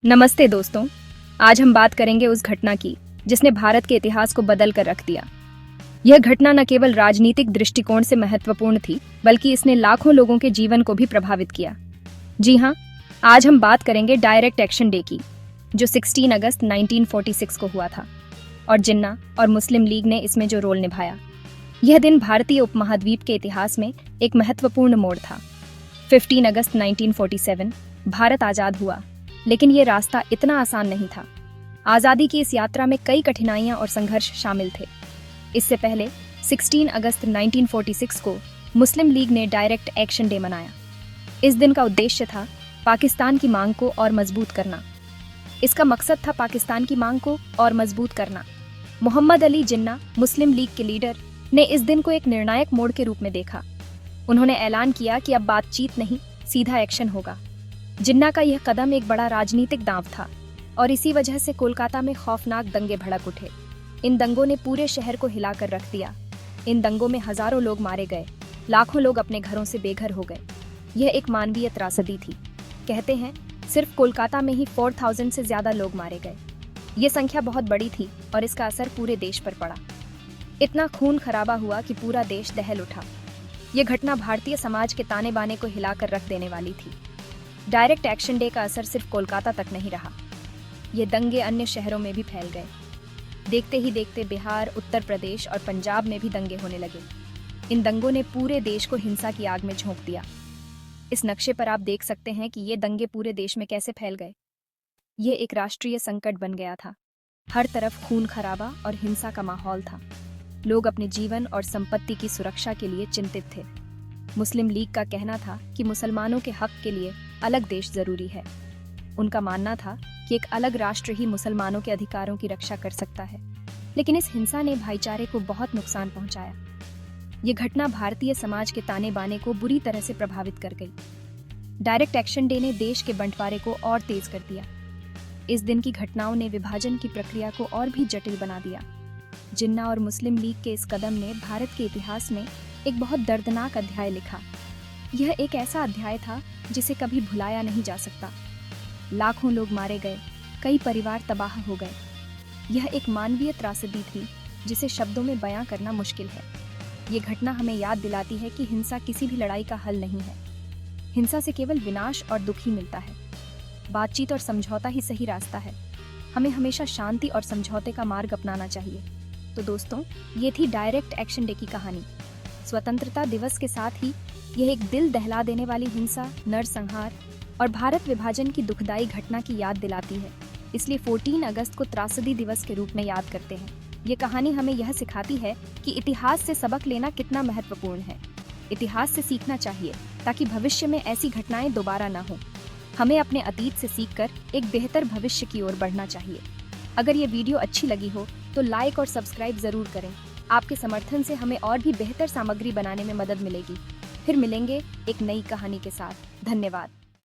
नमस्ते दोस्तों, आज हम बात करेंगे उस घटना की जिसने भारत के इतिहास को बदल कर रख दिया। यह घटना न केवल राजनीतिक दृष्टिकोण से महत्वपूर्ण थी, बल्कि इसने लाखों लोगों के जीवन को भी प्रभावित किया। जी हाँ, आज हम बात करेंगे डायरेक्ट एक्शन डे की, जो 16 अगस्त 1946 को हुआ था और जिन्ना और मुस्लिम लीग ने इसमें जो रोल निभाया। यह दिन भारतीय उपमहाद्वीप के इतिहास में एक महत्वपूर्ण मोड़ था। 15 अगस्त 1947 भारत आजाद हुआ, लेकिन ये रास्ता इतना आसान नहीं था। आज़ादी की इस यात्रा में कई कठिनाइयां और संघर्ष शामिल थे। इससे पहले 16 अगस्त 1946 को मुस्लिम लीग ने डायरेक्ट एक्शन डे मनाया। इस दिन का उद्देश्य था पाकिस्तान की मांग को और मजबूत करना। इसका मकसद था पाकिस्तान की मांग को और मजबूत करना। मोहम्मद अली जिन्ना, मुस्लिम लीग के लीडर, ने इस दिन को एक निर्णायक मोड़ के रूप में देखा। उन्होंने ऐलान किया कि अब बातचीत नहीं, सीधा एक्शन होगा। जिन्ना का यह कदम एक बड़ा राजनीतिक दांव था और इसी वजह से कोलकाता में खौफनाक दंगे भड़क उठे। इन दंगों ने पूरे शहर को हिलाकर रख दिया। इन दंगों में हजारों लोग मारे गए, लाखों लोग अपने घरों से बेघर हो गए। यह एक मानवीय त्रासदी थी। कहते हैं सिर्फ कोलकाता में ही 4000 से ज्यादा लोग मारे गए। ये संख्या बहुत बड़ी थी और इसका असर पूरे देश पर पड़ा। इतना खून खराबा हुआ कि पूरा देश दहल उठा। यह घटना भारतीय समाज के ताने बाने को हिलाकर रख देने वाली थी। डायरेक्ट एक्शन डे का असर सिर्फ कोलकाता तक नहीं रहा, ये दंगे अन्य शहरों में भी फैल गए। देखते ही देखते बिहार, उत्तर प्रदेश और पंजाब में भी दंगे होने लगे। इन दंगों ने पूरे देश को हिंसा की आग में झोंक दिया। इस नक्शे पर आप देख सकते हैं कि ये दंगे पूरे देश में कैसे फैल गए। ये एक राष्ट्रीय संकट बन गया था। हर तरफ खून खराबा और हिंसा का माहौल था। लोग अपने जीवन और संपत्ति की सुरक्षा के लिए चिंतित थे। मुस्लिम लीग का कहना था कि मुसलमानों के हक के लिए अलग देश जरूरी है। उनका मानना था कि एक अलग राष्ट्र ही मुसलमानों के अधिकारों की रक्षा कर सकता है। लेकिन इस हिंसा ने भाईचारे को बहुत नुकसान पहुंचाया। ये घटना भारतीय समाज के ताने बाने को बुरी तरह से प्रभावित कर गई। डायरेक्ट एक्शन डे ने देश के बंटवारे को और तेज कर दिया। इस दिन की घटनाओं ने विभाजन की प्रक्रिया को और भी जटिल बना दिया। जिन्ना और मुस्लिम लीग के इस कदम ने भारत के इतिहास में एक बहुत दर्दनाक अध्याय लिखा। यह एक ऐसा अध्याय था जिसे कभी भुलाया नहीं जा सकता। लाखों लोग मारे गए, कई परिवार तबाह हो गए। यह एक मानवीय त्रासदी थी जिसे शब्दों में बयां करना मुश्किल है। ये घटना हमें याद दिलाती है कि हिंसा किसी भी लड़ाई का हल नहीं है। हिंसा से केवल विनाश और दुख ही मिलता है। बातचीत और समझौता ही सही रास्ता है। हमें हमेशा शांति और समझौते का मार्ग अपनाना चाहिए। तो दोस्तों, ये थी डायरेक्ट एक्शन डे की कहानी। स्वतंत्रता दिवस के साथ ही यह एक दिल दहला देने वाली हिंसा, नरसंहार और भारत विभाजन की दुखदाई घटना की याद दिलाती है। इसलिए 14 अगस्त को त्रासदी दिवस के रूप में याद करते हैं। ये कहानी हमें यह सिखाती है कि इतिहास से सबक लेना कितना महत्वपूर्ण है। इतिहास से सीखना चाहिए ताकि भविष्य में ऐसी घटनाएं दोबारा न हो। हमें अपने अतीत से सीखकर एक बेहतर भविष्य की ओर बढ़ना चाहिए। अगर ये वीडियो अच्छी लगी हो तो लाइक और सब्सक्राइब जरूर करें। आपके समर्थन से हमें और भी बेहतर सामग्री बनाने में मदद मिलेगी। फिर मिलेंगे एक नई कहानी के साथ। धन्यवाद।